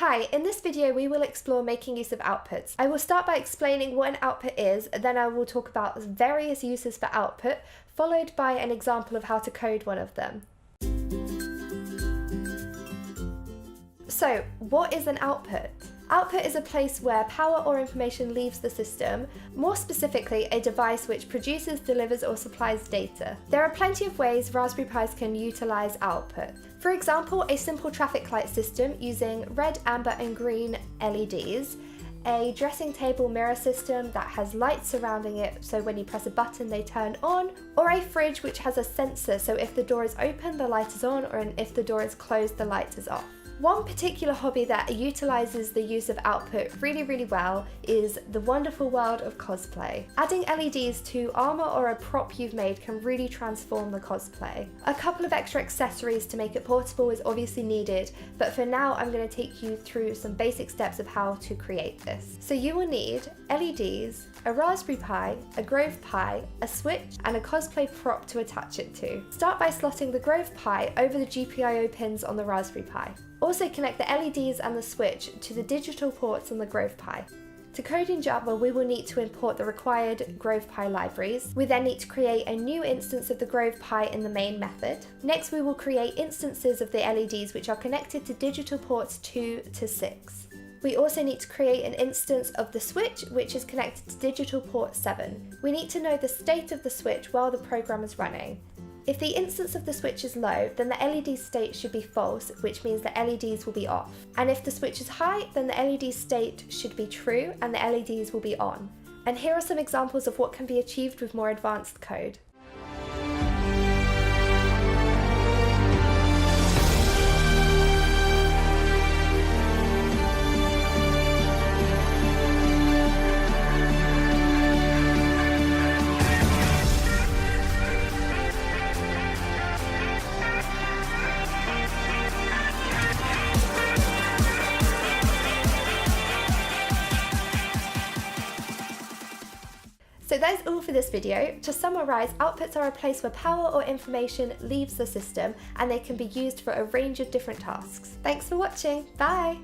Hi, in this video we will explore making use of outputs. I will start by explaining what an output is, then I will talk about various uses for output, followed by an example of how to code one of them. So, what is an output? Output is a place where power or information leaves the system, more specifically a device which produces, delivers or supplies data. There are plenty of ways Raspberry Pis can utilize output. For example, a simple traffic light system using red, amber and green LEDs, a dressing table mirror system that has lights surrounding it so when you press a button they turn on, or a fridge which has a sensor so if the door is open the light is on, or if the door is closed the light is off. One particular hobby that utilizes the use of output really well is the wonderful world of cosplay. Adding LEDs to armor or a prop you've made can really transform the cosplay. A couple of extra accessories to make it portable is obviously needed, but for now I'm going to take you through some basic steps of how to create this. So you will need LEDs, a Raspberry Pi, a Grove Pi, a switch and a cosplay prop to attach it to. Start by slotting the Grove Pi over the GPIO pins on the Raspberry Pi. Also connect the LEDs and the switch to the digital ports on the Grove Pi. To code in Java, we will need to import the required Grove Pi libraries. We then need to create a new instance of the Grove Pi in the main method. Next, we will create instances of the LEDs which are connected to digital ports 2 to 6. We also need to create an instance of the switch which is connected to digital port 7. We need to know the state of the switch while the program is running. If the instance of the switch is low, then the LED state should be false, which means the LEDs will be off. And if the switch is high, then the LED state should be true and the LEDs will be on. And here are some examples of what can be achieved with more advanced code. So that's all for this video. To summarize, outputs are a place where power or information leaves the system and they can be used for a range of different tasks. Thanks for watching, bye!